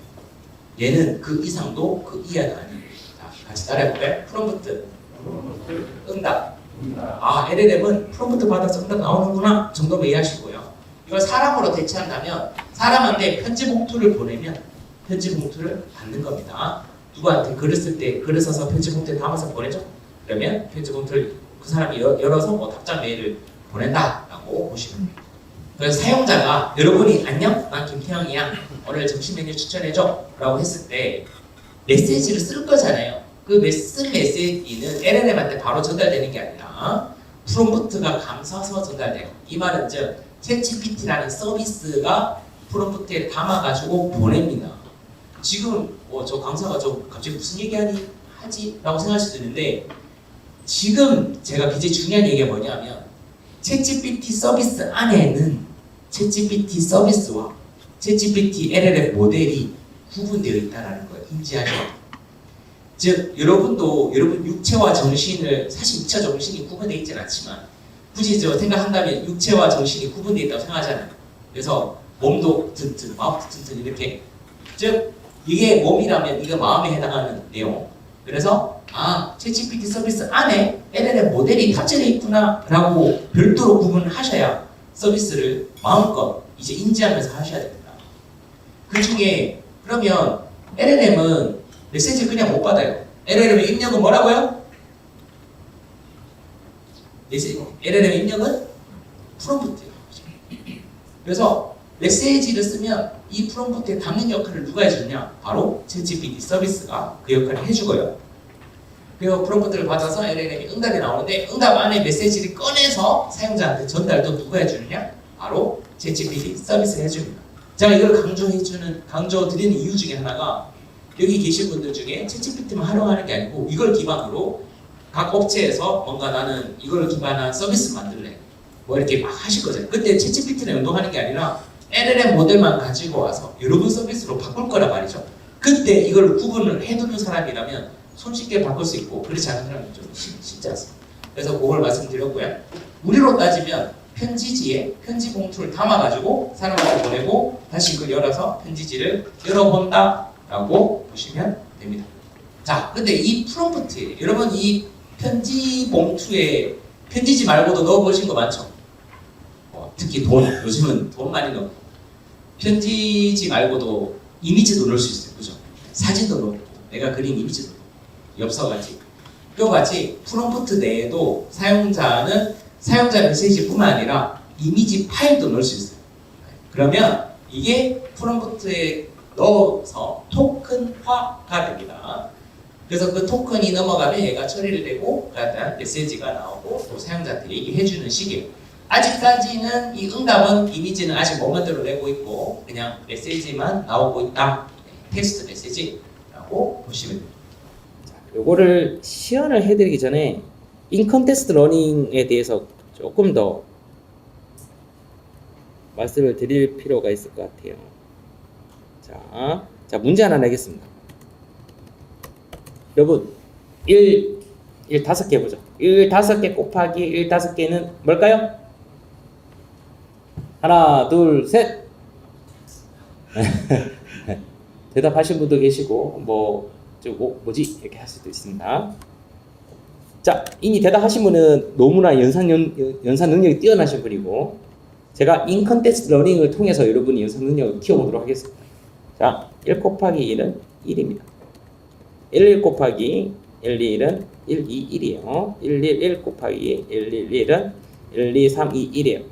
얘는 그 이상도 그 이하도 아니에요. 자, 같이 따라해볼까요? 프롬프트, 응답. LLM은 프롬프트 받아서 응답 나오는구나 정도만 이해하시고요. 이걸 사람으로 대체한다면 사람한테 편지 봉투를 보내면 편지 봉투를 받는 겁니다. 누구한테 글을 쓸 때 글을 써서 편지 봉투에 담아서 보내죠? 그러면 편지 봉투를 그 사람이 열어서 뭐 답장 메일을 보낸다라고 보시면 됩니다. 그래서 사용자가 여러분이 안녕? 난 김태형이야. 오늘 점심 메뉴 추천해줘. 라고 했을 때 메시지를 쓸 거잖아요. 쓴 메시지는 LLM한테 바로 전달되는 게 아니라 프롬프트가 감싸서 전달돼요. 이 말은 즉 챗GPT라는 서비스가 프롬프트에 담아가지고 보냅니다. 지금 저 강사가 갑자기 무슨 얘기하니? 하지? 라고 생각할 수도 있는데 지금 제가 굉장히 중요한 얘기가 뭐냐면 챗GPT 서비스 안에는 챗GPT 서비스와 챗GPT LLM 모델이 구분되어 있다는 걸 인지하셔야 돼요. 즉 여러분도 여러분 육체와 정신을 사실 육체와 정신이 구분되어 있지는 않지만 굳이 생각한다면 육체와 정신이 구분되어 있다고 생각하잖아요. 그래서 몸도 튼튼, 마음도 튼튼 이렇게 즉 이게 몸이라면 이거 마음에 해당하는 내용. 그래서 챗GPT 서비스 안에 LLM 모델이 탑재되어 있구나 라고 별도로 구분하셔야 서비스를 마음껏 이제 인지하면서 하셔야 됩니다. 그 중에 그러면 LLM은 메시지 그냥 못 받아요. LLM의 입력은 뭐라고요? LLM의 입력은 프롬프트예요. 그래서 메시지를 쓰면 이 프롬프트에 담는 역할을 누가 해주느냐? 바로 챗GPT 서비스가 그 역할을 해주고요. 그리고 프롬프트를 받아서 LLM이 응답이 나오는데 응답 안에 메시지를 꺼내서 사용자한테 전달도 누가 해주느냐? 바로 챗GPT 서비스가 해줍니다. 제가 이걸 강조드리는 이유 중에 하나가 여기 계신 분들 중에 챗GPT만 활용하는 게 아니고 이걸 기반으로 각 업체에서 뭔가 나는 이걸 기반한 서비스 만들래 뭐 이렇게 막 하실 거잖아요. 그때 챗GPT를 연동하는 게 아니라 LLM 모델만 가지고 와서 여러분 서비스로 바꿀 거란 말이죠. 그때 이걸 구분을 해두는 사람이라면 손쉽게 바꿀 수 있고 그렇지 않은 사람은 좀 쉽지 않습니다. 그래서 그걸 말씀드렸고요. 우리로 따지면 편지지에 편지 봉투를 담아가지고 사람한테 보내고 다시 그걸 열어서 편지지를 열어본다 라고 보시면 됩니다. 자, 근데 이 프롬프트에 여러분 이 편지 봉투에 편지지 말고도 넣어보신 거 많죠? 특히 돈, 요즘은 돈 많이 넣고 편지지 말고도 이미지도 넣을 수 있어요. 그죠? 사진도 넣고 내가 그린 이미지도 넣고 엽서같이 그와 같이 프롬프트 내에도 사용자 메시지뿐만 아니라 이미지 파일도 넣을 수 있어요. 그러면 이게 프롬프트에 넣어서 토큰화가 됩니다. 그래서 그 토큰이 넘어가면 얘가 처리를 되고 그다음 메시지가 나오고 또 사용자한테 얘기해주는 식이에요. 아직까지는 이 응답은 이미지는 아직 못 만들어내고 있고 그냥 메시지만 나오고 있다. 텍스트 메시지라고 보시면 됩니다. 요거를 시연을 해드리기 전에 인컴 테스트 러닝에 대해서 조금 더 말씀을 드릴 필요가 있을 것 같아요. 자 문제 하나 내겠습니다. 여러분 1 5개 해보죠. 1 5개 곱하기 1 5개는 뭘까요? 하나 둘 셋. 대답하신 분도 계시고 뭐지 이렇게 할 수도 있습니다. 자, 이미 대답하신 분은 너무나 연산 능력이 뛰어나신 분이고 제가 인컨텍스트 러닝을 통해서 여러분이 연산 능력을 키워보도록 하겠습니다. 자, 1 곱하기 1은 1입니다. 1 곱하기 1, 2, 1은 1, 2, 1이에요. 1, 1 곱하기 1, 1, 1은 1, 2, 3, 2, 1이에요.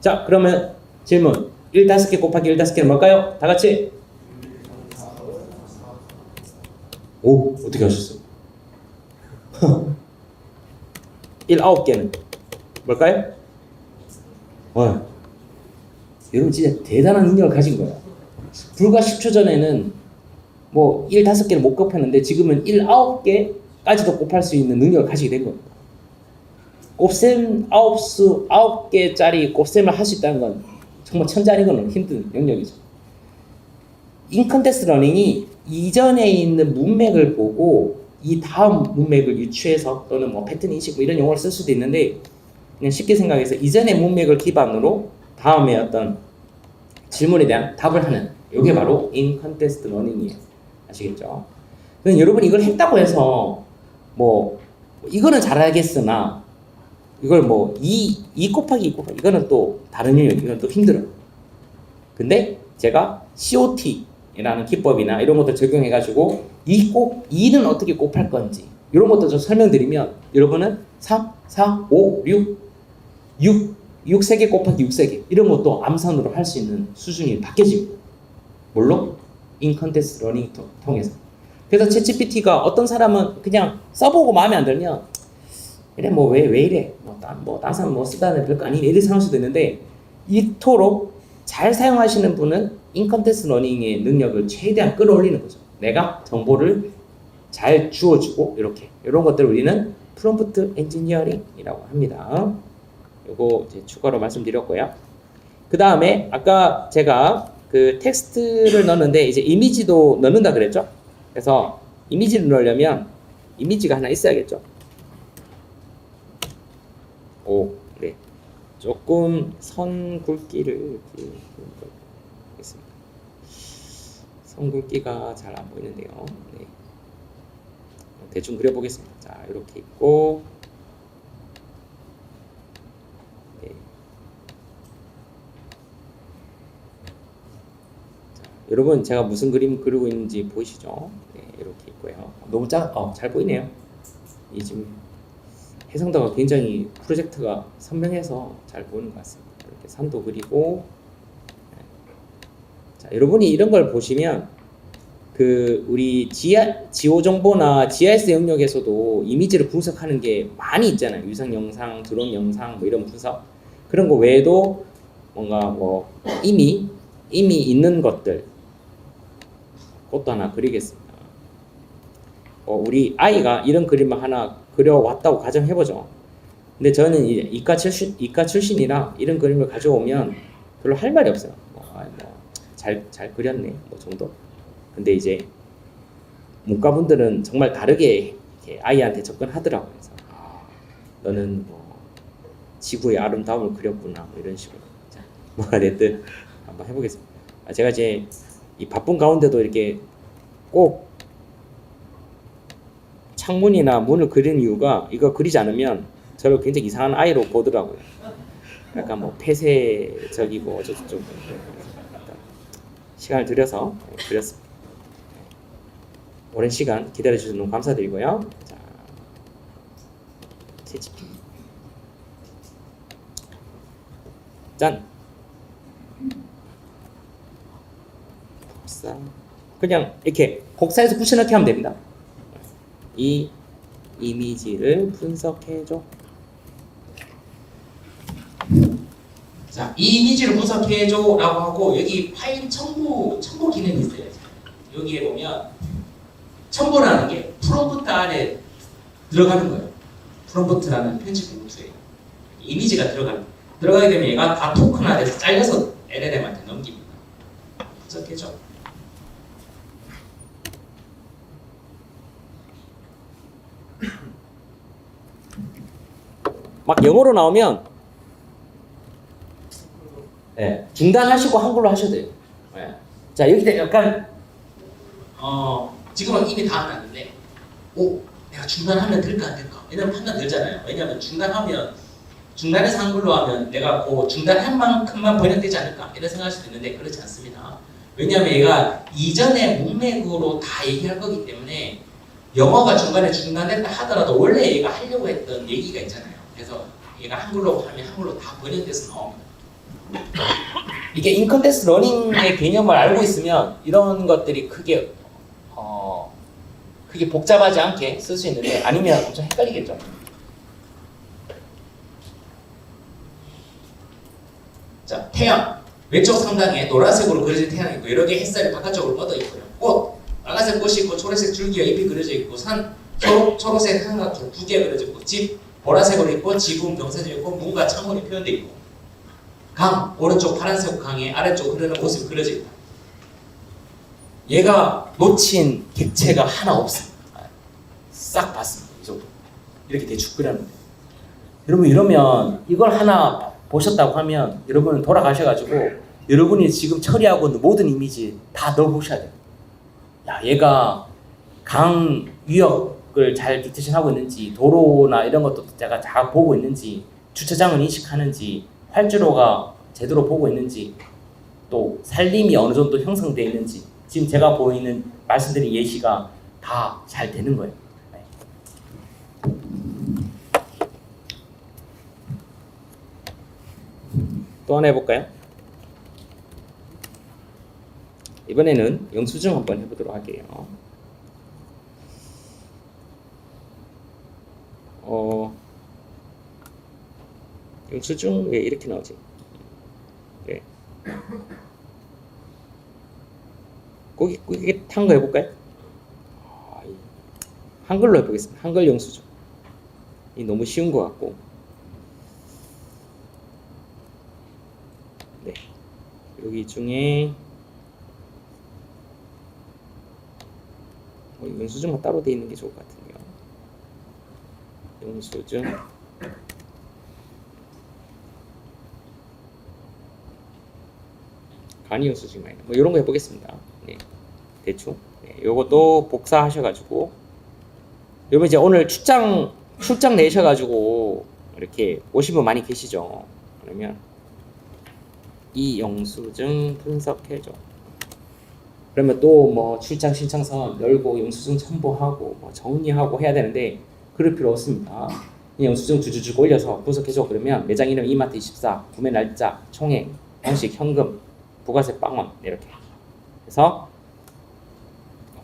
자, 그러면 질문 1 5개 곱하기 1 5개는 뭘까요? 다 같이 오, 어떻게 하셨어요? 1 9개는 뭘까요? 여러분 진짜 대단한 능력을 가진 거야. 불과 10초 전에는 뭐 1 5개를 못 곱했는데 지금은 1 9개까지도 곱할 수 있는 능력을 가지게 된 겁니다. 곱셈 9개짜리 곱셈을 할 수 있다는 건 정말 천재 아니고는 힘든 영역이죠. 인컨텍스트 러닝이 이전에 있는 문맥을 보고 이 다음 문맥을 유추해서 또는 뭐 패턴 인식 뭐 이런 용어를 쓸 수도 있는데 그냥 쉽게 생각해서 이전의 문맥을 기반으로 다음에 어떤 질문에 대한 답을 하는 이게 바로 인컨텍스트 러닝이에요. 아시겠죠? 그럼 여러분 이걸 했다고 해서 뭐 이거는 잘 알겠으나 이걸 뭐 2 곱하기 2 곱하기 이거는 또 다른 영역, 이건 또 힘들어요. 근데 제가 COT라는 기법이나 이런 것들 적용해가지고 2는 어떻게 곱할 건지 이런 것도 좀 설명드리면 여러분은 3, 4, 5, 6 6세개 곱하기 6세개 이런 것도 암산으로 할 수 있는 수준이 바뀌어집니다. 뭘로? 인컨텍스트 러닝 통해서. 그래서 챗GPT가 어떤 사람은 그냥 써보고 마음에 안 들면 그래 뭐 왜 이래 딴 사람 뭐 쓰다는 별거 아니네 이렇게 생각할 수도 있는데 이토록 잘 사용하시는 분은 인컨텍스트 러닝의 능력을 최대한 끌어올리는 거죠. 내가 정보를 잘 주어주고 이렇게 이런 것들을 우리는 프롬프트 엔지니어링이라고 합니다. 요거 이제 추가로 말씀드렸고요. 그 다음에 아까 제가 그 텍스트를 넣는데 이제 이미지도 넣는다 그랬죠? 그래서 이미지를 넣으려면 이미지가 하나 있어야겠죠? 네. 조금 선 굵기를 하겠습니다. 선 굵기가 잘 안 보이는데요. 네. 대충 그려보겠습니다. 자, 이렇게 있고, 네. 자, 여러분 제가 무슨 그림 그리고 있는지 보이시죠? 네, 이렇게 있고요. 너무 잘 보이네요. 이 지금 해상도가 굉장히 프로젝트가 선명해서 잘 보이는 것 같습니다. 이렇게 산도 그리고, 네. 자, 여러분이 이런 걸 보시면 그 우리 지오 정보나 GIS 영역에서도 이미지를 분석하는 게 많이 있잖아요. 위성 영상, 드론 영상 뭐 이런 분석. 그런 거 외에도 뭔가 뭐 이미 있는 것들 그것도 하나 그리겠습니다. 우리 아이가 이런 그림을 하나 그려왔다고 가정해보죠. 근데 저는 이제 이과 출신이라 이런 그림을 가져오면 별로 할 말이 없어요. 잘 그렸네 뭐 정도. 근데 이제 문과분들은 정말 다르게 이렇게 아이한테 접근하더라고요. 그래서 너는 뭐 지구의 아름다움을 그렸구나 뭐 이런 식으로. 자, 뭐가 됐든 한번 해보겠습니다. 제가 이제 이 바쁜 가운데도 이렇게 꼭 창문이나 문을 그리는 이유가 이거 그리지 않으면 저를 굉장히 이상한 아이로 보더라고요. 약간 뭐 폐쇄적이고 어쩌고저쩌고 시간을 들여서 그렸습니다. 오랜 시간 기다려주셔서 너무 감사드리고요. 자, 챗GPT 짠! 복사 그냥 이렇게 복사해서 붙여넣기 하면 됩니다. 이 이미지를 분석해줘. 자, 이 이미지를 분석해줘라고 하고 여기 파일 첨부 기능이 있어요. 여기에 보면 첨부라는 게 프롬프트 안에 들어가는 거예요. 프롬프트라는 편집 루트예요. 이미지가 들어가게 되면 얘가 다 토큰화돼서 잘려서 LLM한테 넘깁니다. 분석해줘. 막 영어로 나오면 중단하시고 한글로 하셔도 돼요. 자, 여기 약간 지금은 이미 다 났는데 내가 중단하면 될까 안 될까? 왜냐면 판단 들잖아요. 왜냐면 중단해서 한글로 하면 내가 그 중단한 만큼만 번역되지 않을까? 이런 생각할 수도 있는데 그렇지 않습니다. 왜냐면 얘가 이전의 문맥으로 다 얘기할 거기 때문에 영어가 중간에 중단됐다 하더라도 원래 얘가 하려고 했던 얘기가 있잖아요. 그래서 얘가 한글로 하면 한글로 다 번역돼서 나옵니다. 이게 인컨텍스트 러닝의 개념을 알고 있으면 이런 것들이 크게 복잡하지 않게 쓸 수 있는데 아니면 엄청 헷갈리겠죠. 자, 태양 왼쪽 상단에 노란색으로 그려진 태양이 있고 여러 개의 햇살이 바깥쪽으로 뻗어 있고요. 꽃 빨간색 꽃이 있고 초록색 줄기와 잎이 그려져 있고 산 초록색 삼각형 2개 그려져 있고 집 보라색으로 있고 지붕 경사져 있고 문과 창문이 표현되어 있고 강 오른쪽 파란색 강의 아래쪽 흐르는 모습이 그려져 있다. 얘가 놓친 객체가 하나 없습니다. 싹 봤습니다. 이 정도. 이렇게 대충 그렸는데 여러분 이러면 이걸 하나 보셨다고 하면 여러분은 돌아가셔가지고 여러분이 지금 처리하고 있는 모든 이미지 다 넣어보셔야 돼요. 야, 얘가 강 위역을 잘 디텍션하고 있는지 도로나 이런 것도 제가 잘 보고 있는지 주차장을 인식하는지 활주로가 제대로 보고 있는지 또 산림이 어느 정도 형성되어 있는지 지금 제가 보이는 말씀드린 예시가 다 잘 되는 거예요. 또 하나 해볼까요? 이번에는 영수증 한번 해보도록 할게요. 영수증 왜 이렇게 나오지? 네. 고기 탄 거 해볼까요? 한글로 해보겠습니다. 한글 영수증. 이 너무 쉬운 것 같고. 네. 여기 중에 영수증만 따로 돼 있는 게 좋을 것 같은데요. 영수증. 간이 영수증 마이너. 뭐 이런 거 해보겠습니다. 네. 대충. 네. 요것도 복사하셔가지고. 여러분 이제 오늘 출장 내셔가지고 이렇게 오신 분 많이 계시죠. 그러면 이 영수증 분석해줘. 그러면 또 뭐 출장 신청서 열고 영수증 첨부하고 뭐 정리하고 해야 되는데 그럴 필요 없습니다. 그냥 영수증 주주쭉 올려서 분석해줘. 그러면 매장 이름 이마트 24, 구매 날짜, 총액, 원식, 현금, 부가세 빵원 이렇게. 그래서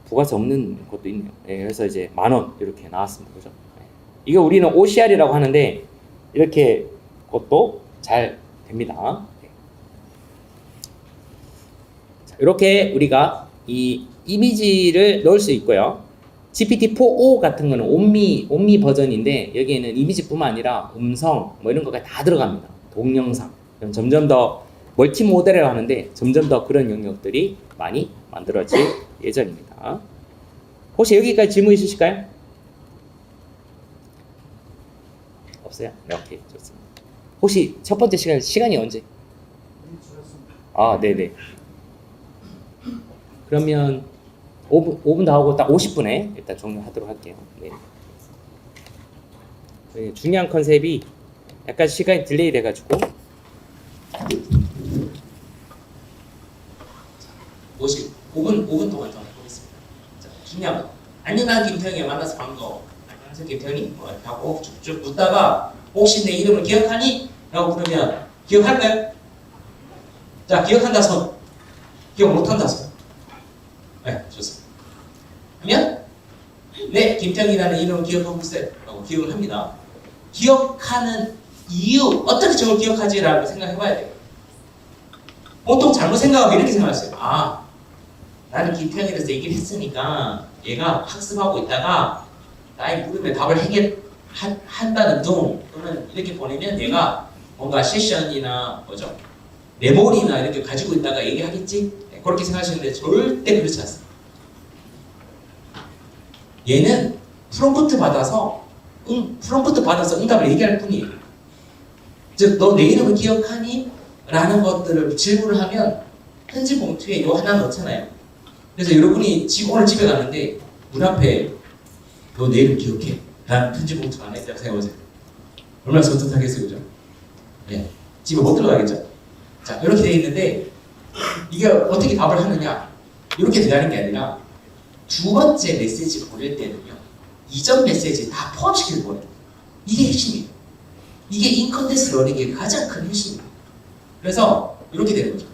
부가세 없는 것도 있네요. 네, 그래서 이제 10,000원 이렇게 나왔습니다. 그죠? 네. 이거 우리는 OCR이라고 하는데 이렇게 것도 잘 됩니다. 네. 자, 이렇게 우리가 이 이미지를 넣을 수 있고요. GPT-4o 같은 거는 온미 버전인데 여기에는 이미지뿐만 아니라 음성 뭐 이런 거가 다 들어갑니다. 동영상. 점점 더 멀티 모델이라고 하는데 점점 더 그런 영역들이 많이 만들어질 예정입니다. 혹시 여기까지 질문 있으실까요? 없어요? 네, 오케이, 좋습니다. 혹시 첫 번째 시간이 언제? 아, 네네. 그러면 5분 더 하고 딱 50분에 일단 종료하도록 할게요. 네. 네, 중요한 컨셉이 약간 시간이 딜레이 돼가지고 5분 동안 좀 해보겠습니다. 자, 중요한 안녕 난 김태형이 만나서 반가워. 안녕하세요 김태형이 뭐 이렇게 하고 쭉쭉 묻다가 혹시 내 이름을 기억하니? 라고 그러면 기억할까요? 자 기억한다 손. 기억 못한다 손. 네 좋습니다. 그러면 네 김태형이라는 이름을 기억하고 있어요. 라고 기억을 합니다. 기억하는 이유 어떻게 저걸 기억하지? 라고 생각해봐야 돼요. 보통 잘못 생각하고 이렇게 생각했어요. 아 나는 김태형에 대해서 얘기를 했으니까 얘가 학습하고 있다가 나의 물음에 답을 한다는 둥 또는 이렇게 보내면 얘가 뭔가 세션이나 뭐죠? 메모리나 이렇게 가지고 있다가 얘기하겠지? 네, 그렇게 생각하시는데 절대 그렇지 않습니다. 얘는 프롬프트 받아서 응답을 얘기할 뿐이에요. 즉 너 내 이름을 기억하니? 라는 것들을 질문을 하면 편지 봉투에 이거 하나 넣잖아요. 그래서 여러분이 오늘 집에 갔는데 문 앞에 너 내 이름 기억해? 라는 편지 봉투가 하나 있다고 생각해보세요. 얼마나 섬뜩하겠어요, 그죠? 네. 집에 못 들어가겠죠? 자, 이렇게 되어 있는데 이게 어떻게 답을 하느냐? 이렇게 대하는 게 아니라 두 번째 메시지 보낼 때는요. 이전 메시지 다 포함시켜서 보내요. 이게 핵심이에요. 이게 인컨텐츠 러닝의 가장 큰 핵심입니다. 그래서 이렇게 되는 거죠.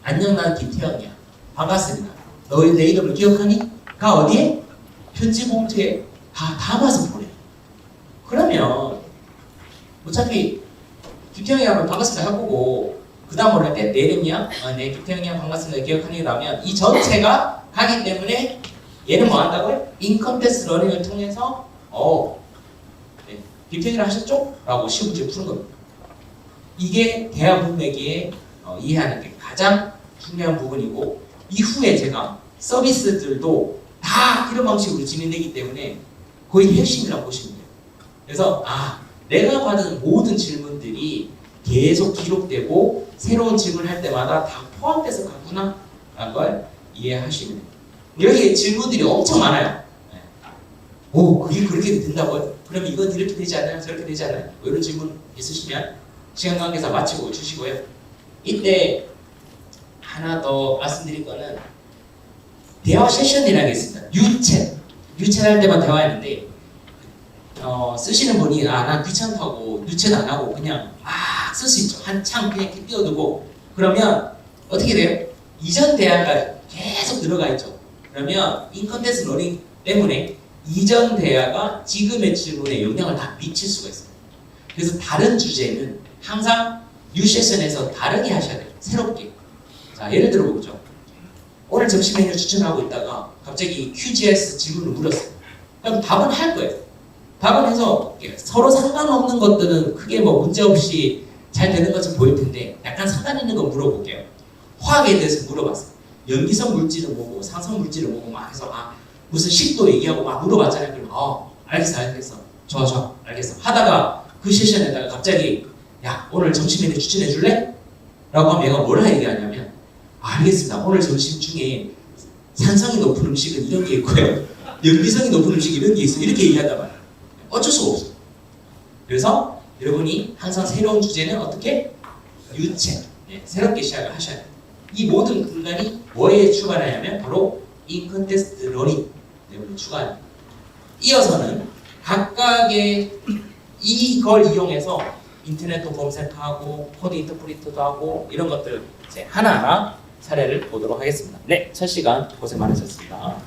안녕 난 김태형이야. 반갑습니다. 너의 내 이름을 기억하니? 가 어디에? 편지 봉투에 다 담아서 보내. 그러면 어차피 김태형이 하면 반갑습니다 할 거고 그 다음 뭐를 할 때 내 이름이야? 네 김태형이야 반갑습니다 기억하니? 라면 이 전체가 가기 때문에 얘는 뭐 한다고요? 인컨텐츠 러닝을 통해서 네, 김태형이라 하셨죠? 라고 시험 문제 푸는 겁니다. 이게 대화 문맥에 이해하는 게 가장 중요한 부분이고 이후에 제가 서비스들도 다 이런 방식으로 진행되기 때문에 거의 핵심이라고 보시면 돼요. 그래서 내가 받은 모든 질문들이 계속 기록되고 새로운 질문을 할 때마다 다 포함돼서 갔구나 라는 걸 이해하시면 돼요. 여기 질문들이 엄청 많아요. 오 그게 그렇게 된다고요? 그러면 이건 이렇게 되지 않나요? 저렇게 되지 않나요? 뭐 이런 질문 있으시면 시간 관계상 마치고 주시고요. 이때 하나 더 말씀드릴 거는 대화 세션이라는 게 있습니다. 유챗 할 때만 대화했는데 쓰시는 분이 난 귀찮다고 유챗 안 하고 그냥 막 쓸 수 있죠. 한참 그냥 이렇게 띄워두고 그러면 어떻게 돼요? 이전 대화가 계속 들어가 있죠. 그러면 인컨텐츠 러닝 때문에 이전 대화가 지금의 질문에 영향을 다 미칠 수가 있어요. 그래서 다른 주제는 항상 뉴 세션에서 다르게 하셔야 돼요. 새롭게. 자, 예를 들어 보죠. 오늘 점심 메뉴 추천하고 있다가 갑자기 QGIS 질문을 물었어요. 그럼 답은 할 거예요. 답은 해서 서로 상관없는 것들은 크게 뭐 문제없이 잘 되는 것처럼 보일 텐데 약간 상관 있는 거 물어볼게요. 화학에 대해서 물어봤어요. 염기성 물질은 뭐고 상성 물질은 뭐고 막 해서 무슨 식도 얘기하고 막 물어봤잖아요. 그러면 알겠어 좋아 알겠어 하다가 그 세션에다가 갑자기 야 오늘 점심 메뉴 추천해 줄래? 라고 하면 얘가 뭐라 얘기하냐면 알겠습니다. 오늘 점심 중에 산성이 높은 음식은 이런 게 있고요. 염기성이 높은 음식 이런 게 있어요. 이렇게 얘기하단 말이에요. 어쩔 수가 없어요. 그래서 여러분이 항상 새로운 주제는 어떻게? 유체. 새롭게 시작을 하셔야 돼요. 이 모든 공간이 뭐에 출발하냐면 바로 인컨텍스트 러닝 때문에 출발합니다. 이어서는 각각의 이걸 이용해서 인터넷도 검색하고 코드 인터프리터도 하고 이런 것들 이제 하나하나 사례를 보도록 하겠습니다. 네, 첫 시간 고생 많으셨습니다.